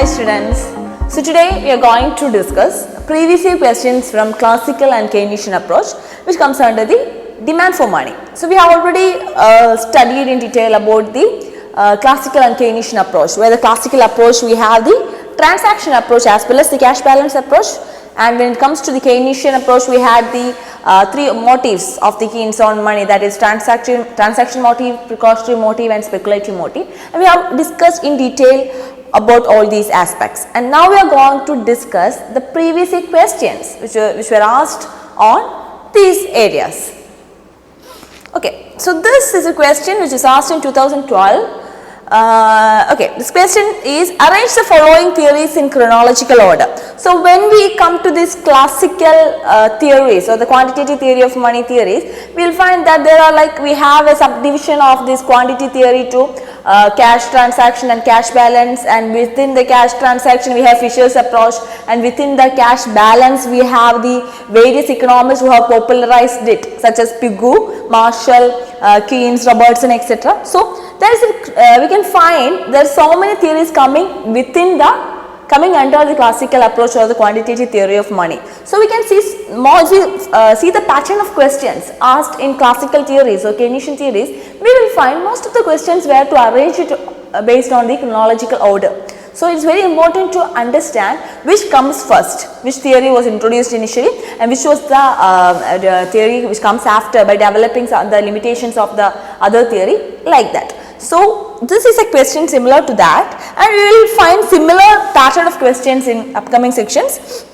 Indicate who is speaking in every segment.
Speaker 1: students. So today we are going to discuss previous year questions from classical and Keynesian approach, which comes under the demand for money. So we have already studied in detail about the classical and Keynesian approach, where the classical approach we have the transaction approach as well as the cash balance approach, and when it comes to the Keynesian approach we had the three motives of the Keynes on money, that is transaction motive, precautionary motive and speculative motive, and we have discussed in detail about all these aspects. And now we are going to discuss the previous year questions which were asked on these areas. Okay, so this is a question which is asked in 2012. This question is: arrange the following theories in chronological order. So when we come to this classical theories or the quantitative theory of money theories, we will find that there are we have a subdivision of this quantity theory to cash transaction and cash balance, and within the cash transaction we have Fisher's approach, and within the cash balance we have the various economists who have popularized it, such as Pigou, Marshall, Keynes, Robertson, etc. So there is we can find there are so many theories coming under the classical approach or the quantitative theory of money. So we can see more, see the pattern of questions asked in classical theories or Keynesian theories. We will find most of the questions were to arrange it based on the chronological order. So it is very important to understand which comes first, which theory was introduced initially and which was the theory which comes after by developing the limitations of the other theory, like that. So this is a question similar to that, and we will find similar pattern of questions in upcoming sections.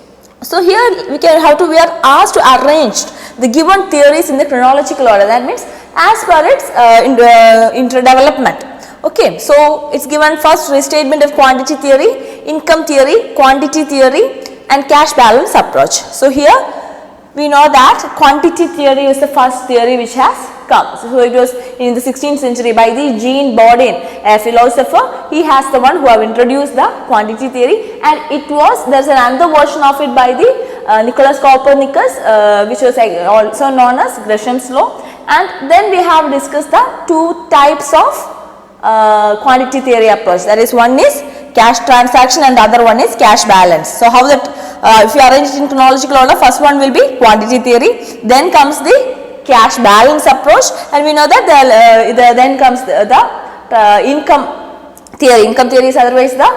Speaker 1: So here we are asked to arrange the given theories in the chronological order, that means as per its development. Okay, so it's given first restatement of quantity theory, income theory, quantity theory and cash balance approach. So here we know that quantity theory is the first theory which has come. So it was in the 16th century by the Jean Bodin, a philosopher. He has the one who have introduced the quantity theory, and there's another version of it by the Nicholas Copernicus, which was also known as Gresham's law. And then we have discussed the two types of quantity theory approach, that is, one is cash transaction and the other one is cash balance. So how that if you arrange it in chronological order, first one will be quantity theory, then comes the cash balance approach, and we know that then comes the income theory. Income theory is otherwise the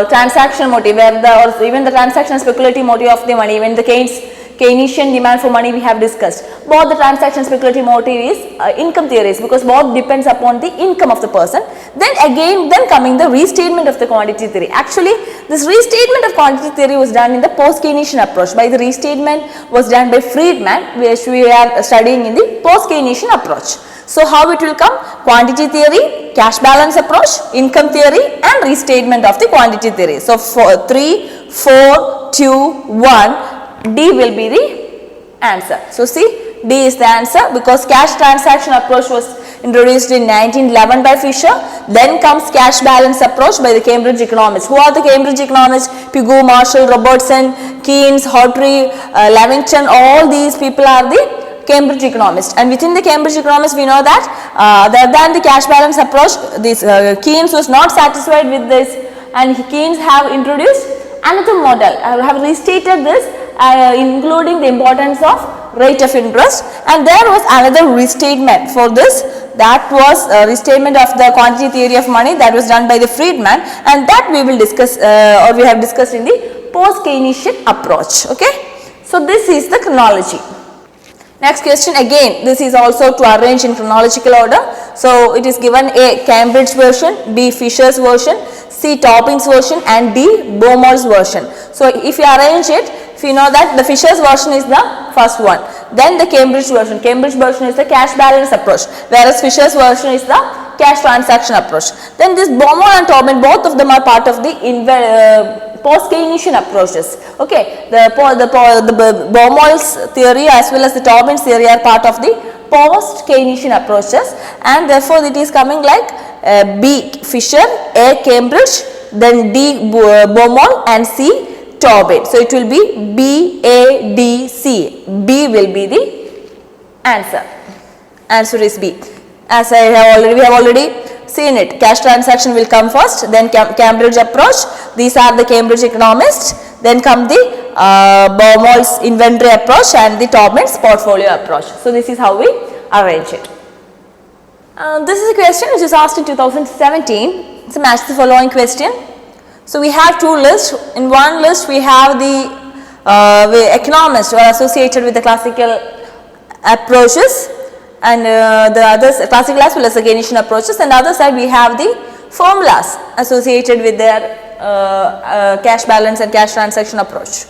Speaker 1: transaction motive, where or even the transaction speculative motive of the money. Even the Keynesian demand for money we have discussed. Both the transaction speculative motive is income theories, because both depends upon the income of the person. Then coming the restatement of the quantity theory. Actually, this restatement of quantity theory was done in the post-Keynesian approach. By the restatement was done by Friedman, which we are studying in the post-Keynesian approach. So how it will come? Quantity theory, cash balance approach, income theory and restatement of the quantity theory. So 3, 4, 2, 1. D will be the answer. So see, D is the answer, because cash transaction approach was introduced in 1911 by Fisher. Then comes cash balance approach by the Cambridge economists. Who are the Cambridge economists? Pigou, Marshall, Robertson, Keynes, Hawtrey, Levington, all these people are the Cambridge economists. And within the Cambridge economists we know that other than the cash balance approach, this Keynes was not satisfied with this, and Keynes have introduced another model. I have restated this, including the importance of rate of interest, and there was another restatement for this, that was a restatement of the quantity theory of money, that was done by the Friedman, and that we will discuss or we have discussed in the post-Keynesian approach. Okay, so this is the chronology. Next question, again this is also to arrange in chronological order. So it is given: A, Cambridge version, B, Fisher's version, C, Topping's version and D, Baumol's version. So if you arrange it, if you know that the Fisher's version is the first one, then the Cambridge version. Cambridge version is the cash balance approach, whereas Fisher's version is the cash transaction approach. Then this Baumol and Tobin, both of them are part of the post-Keynesian approaches. Okay, the Baumol's theory as well as the Tobin's theory are part of the post-Keynesian approaches, and therefore it is coming like B, Fisher, A, Cambridge, then D, Baumol and C, Tobin. So it will be B, A, D, C. B will be the answer. Answer is B. As we have already seen it. Cash transaction will come first, then Cambridge approach. These are the Cambridge economists. Then come the Baumol's inventory approach and the Tobin's portfolio approach. So this is how we arrange it. This is a question which is asked in 2017. So match the following question. So we have two lists. In one list we have the economists who are associated with the classical approaches, and the others classical as well as the Keynesian approaches, and the other side we have the formulas associated with their cash balance and cash transaction approach.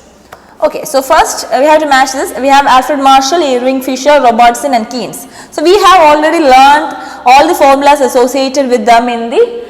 Speaker 1: Okay, so first we have to match this. We have Alfred Marshall, Irving Fisher, Robertson and Keynes. So we have already learned all the formulas associated with them in the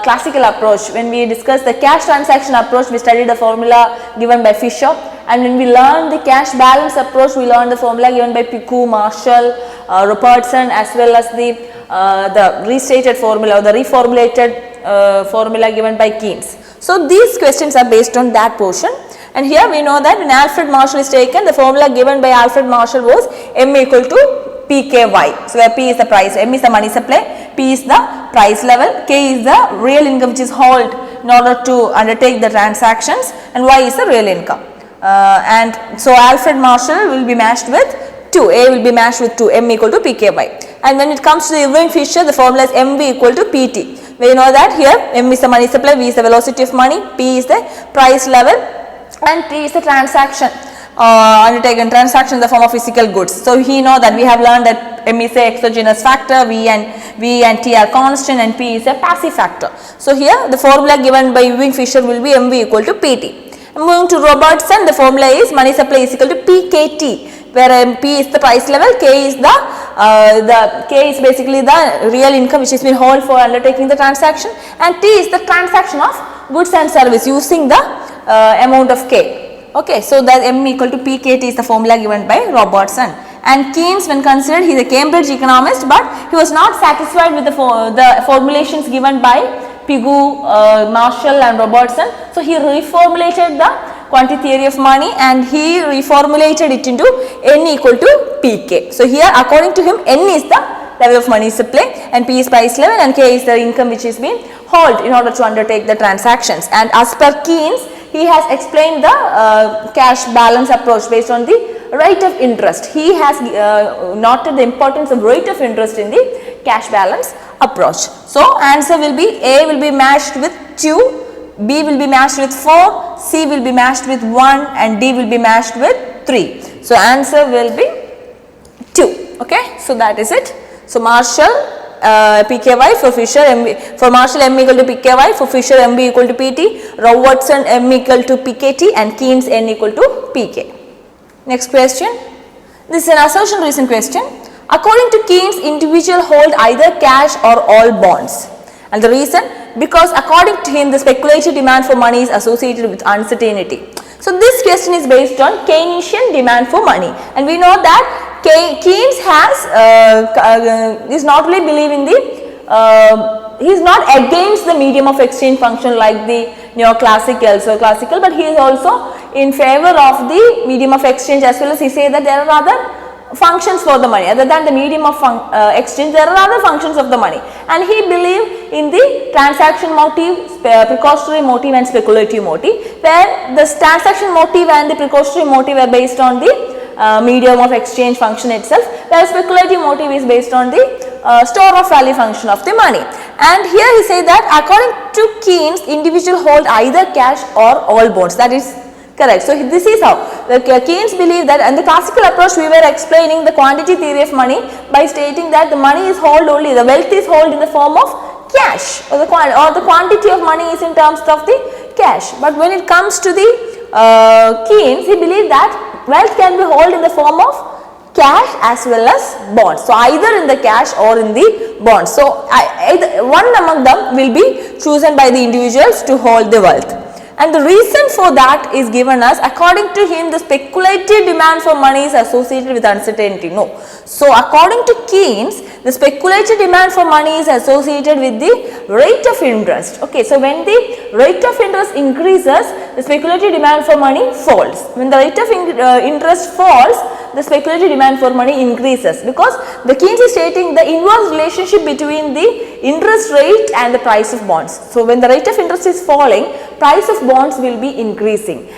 Speaker 1: classical approach. When we discussed the cash transaction approach, we studied the formula given by Fisher, and when we learned the cash balance approach, we learned the formula given by Picou, Marshall, Robertson, as well as the restated formula or the reformulated formula given by Keynes. So these questions are based on that portion, and here we know that when Alfred Marshall is taken, the formula given by Alfred Marshall was M equal to PKY. So where P is the price, M is the money supply, P is the price level, K is the real income which is held in order to undertake the transactions, and Y is the real income. And so Alfred Marshall will be matched with 2, A will be matched with 2, M equal to PKY. And when it comes to the Irving Fisher, the formula is MV equal to PT. We know that here M is the money supply, V is the velocity of money, P is the price level, and T is the transaction. Undertaken transaction in the form of physical goods. So he know that we have learned that M is a exogenous factor, V and T are constant, and P is a passive factor. So here the formula given by Irving Fisher will be MV equal to PT. Moving to Robertson, the formula is money supply is equal to PKT, where P is the price level, K is K is basically the real income which has been held for undertaking the transaction, and T is the transaction of goods and service using the amount of K. Okay, so that M equal to PKT is the formula given by Robertson. And Keynes, when considered, he is a Cambridge economist, but he was not satisfied with the formulations given by Pigou, Marshall and Robertson. So he reformulated the quantity theory of money, and he reformulated it into N equal to PK. So here according to him, N is the level of money supply, and P is price level, and K is the income which is being held in order to undertake the transactions. And as per Keynes, he has explained the cash balance approach based on the rate of interest. He has noted the importance of rate of interest in the cash balance approach. So answer will be A will be matched with 2, B will be matched with 4, C will be matched with 1, and D will be matched with 3. So answer will be 2. Okay, so that is it. So Marshall PKY, for Fisher MB, for Marshall M equal to PKY, for Fisher MB equal to PT, Robertson M equal to PKT, and Keynes N equal to PK. Next question. This is an assertion reason question. According to Keynes, individual hold either cash or all bonds, and the reason, because according to him the speculative demand for money is associated with uncertainty. So this question is based on Keynesian demand for money, and we know that Keynes is not really believing he is not against the medium of exchange function like the neoclassical, but he is also in favor of the medium of exchange, as well as he says that there are other functions for the money other than the medium of exchange. There are other functions of the money, and he believed in the transaction motive, precautionary motive and speculative motive, where the transaction motive and the precautionary motive are based on the medium of exchange function itself, whereas speculative motive is based on the store of value function of the money. And here he says that according to Keynes, individual hold either cash or all bonds. That is correct. So this is how the Keynes believe that, and the classical approach we were explaining the quantity theory of money by stating that the money is held only, the wealth is held in the form of cash, or the quantity of money is in terms of the cash. But when it comes to the Keynes, he believed that wealth can be held in the form of cash as well as bonds. So either in the cash or in the bonds. So one among them will be chosen by the individuals to hold the wealth. And the reason for that is given as, according to him, the speculative demand for money is associated with uncertainty. No. So according to Keynes, the speculative demand for money is associated with the rate of interest. Okay, so when the rate of interest increases, the speculative demand for money falls. When the rate of interest falls, the speculative demand for money increases, because the Keynes is stating the inverse relationship between the interest rate and the price of bonds. So when the rate of interest is falling, price of bonds will be increasing.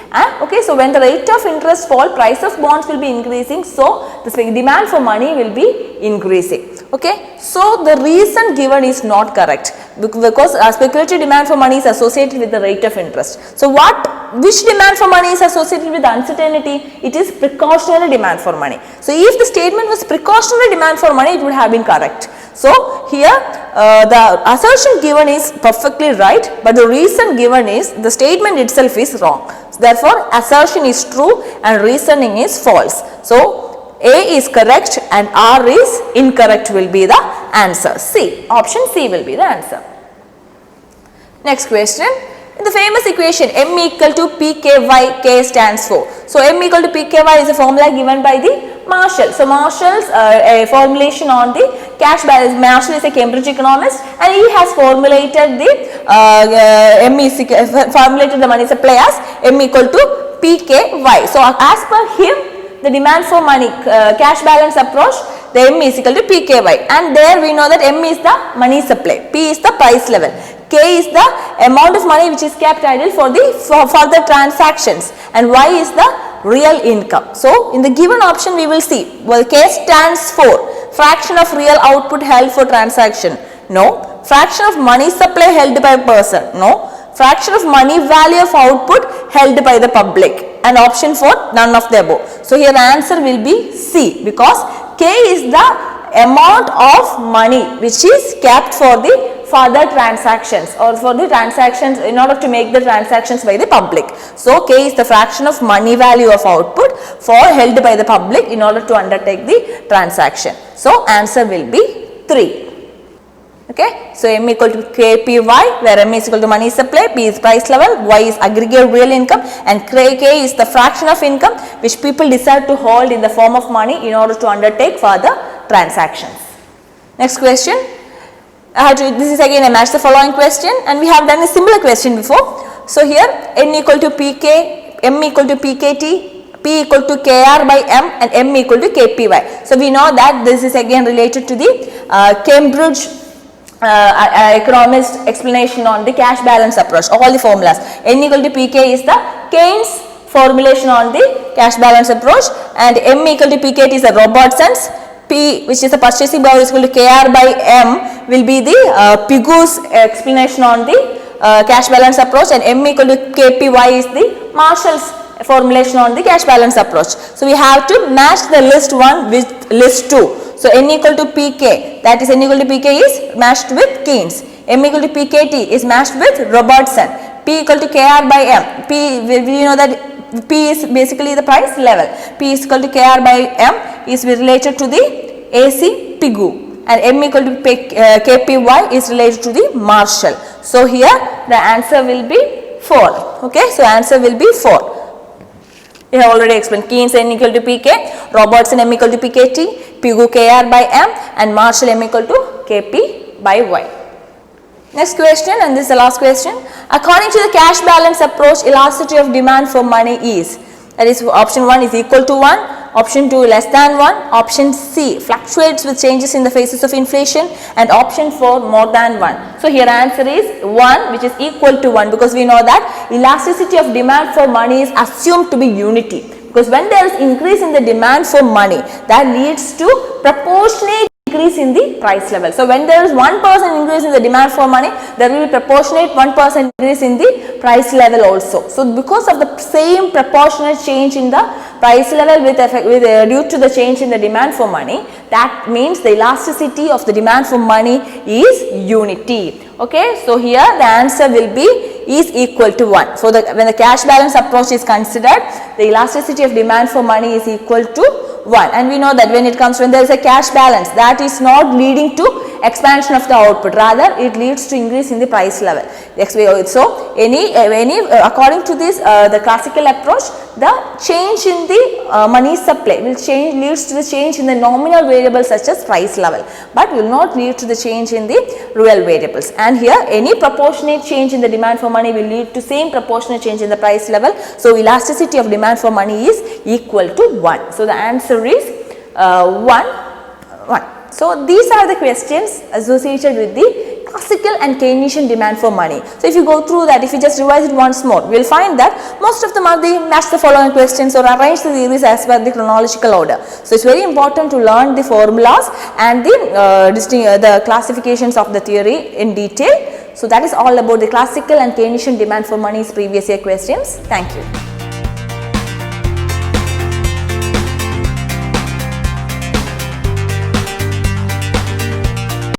Speaker 1: Okay, so when the rate of interest fall, price of bonds will be increasing, so the demand for money will be increasing. Okay, so the reason given is not correct, because speculative demand for money is associated with the rate of interest. So which demand for money is associated with uncertainty? It is precautionary demand for money. So if the statement was precautionary demand for money, it would have been correct. So here the assertion given is perfectly right, but the reason given is the statement itself is wrong. So therefore assertion is true and reasoning is false. So A is correct and R is incorrect will be the answer. C, option C will be the answer. Next question. In the famous equation M equal to PKY, K stands for. So M equal to PKY is a formula given by the Marshall. So Marshall's a formulation on the cash balance. Marshall is a Cambridge economist and he has formulated the formulated the money supply as M equal to PKY. So as per him, the demand for money cash balance approach, the M is equal to PKY, and there we know that M is the money supply, P is the price level, K is the amount of money which is kept idle for the transactions, and Y is the real income. So in the given option we will see, well, K stands for fraction of real output held for transaction, no. Fraction of money supply held by a person, no. Fraction of money value of output held by the public, and option 4 none of the above. So here the answer will be C, because K is the amount of money which is kept for the further transactions or for the transactions in order to make the transactions by the public. So K is the fraction of money value of output for held by the public in order to undertake the transaction. So answer will be 3. Okay, so M equal to KPY, where M is equal to money supply, P is price level, Y is aggregate real income, and K is the fraction of income which people decide to hold in the form of money in order to undertake further transactions. Next question. This is again a match the following question, and we have done a similar question before. So here N equal to PK, M equal to PKT, P equal to KR by M, and M equal to KPY. So we know that this is again related to the Cambridge economist explanation on the cash balance approach, all the formulas. N equal to PK is the Keynes formulation on the cash balance approach, and M equal to PKT is the Robertson's. P, which is the purchasing power, is equal to KR by M, will be the Pigu's explanation on the cash balance approach, and M equal to KPY is the Marshall's formulation on the cash balance approach. So we have to match the list 1 with list 2. So N equal to PK, that is N equal to PK is matched with Keynes. M equal to PKT is matched with Robertson. P equal to KR by M. P, we know that P is basically the price level. P is equal to KR by M is related to the AC Pigu, and M equal to KPY is related to the Marshall. So here the answer will be 4. Okay, so answer will be 4. We have already explained Keynes N equal to PK, Robertson M equal to PKT, Pigu KR by M, and Marshall M equal to KP by Y. Next question, and this is the last question. According to the cash balance approach, elasticity of demand for money is, that is option 1 is equal to 1, option 2 less than 1, option C fluctuates with changes in the phases of inflation, and option 4 more than 1. So here answer is 1, which is equal to 1, because we know that elasticity of demand for money is assumed to be unity, because when there is increase in the demand for money, that leads to proportionate increase in the price level. So when there is 1% increase in the demand for money, there will be proportionate 1% increase in the price level also. So because of the same proportionate change in the price level due to the change in the demand for money, that means the elasticity of the demand for money is unity. Okay, so here the answer will be is equal to 1. So when the cash balance approach is considered, the elasticity of demand for money is equal to 1, and we know that when there is a cash balance, that is not leading to expansion of the output, rather it leads to increase in the price level. So according to this the classical approach, the change in the money supply leads to the change in the nominal variables such as price level, but will not lead to the change in the real variables. And here any proportionate change in the demand for money will lead to same proportionate change in the price level. So elasticity of demand for money is equal to 1. So, the answer is 1, 1. So, these are the questions associated with the classical and Keynesian demand for money. So, if you go through that, if you just revise it once more, we will find that most of them are the match the following questions or arrange the theories as per the chronological order. So, it's very important to learn the formulas and the classifications of the theory in detail. So, that is all about the classical and Keynesian demand for money's previous year questions. Thank you.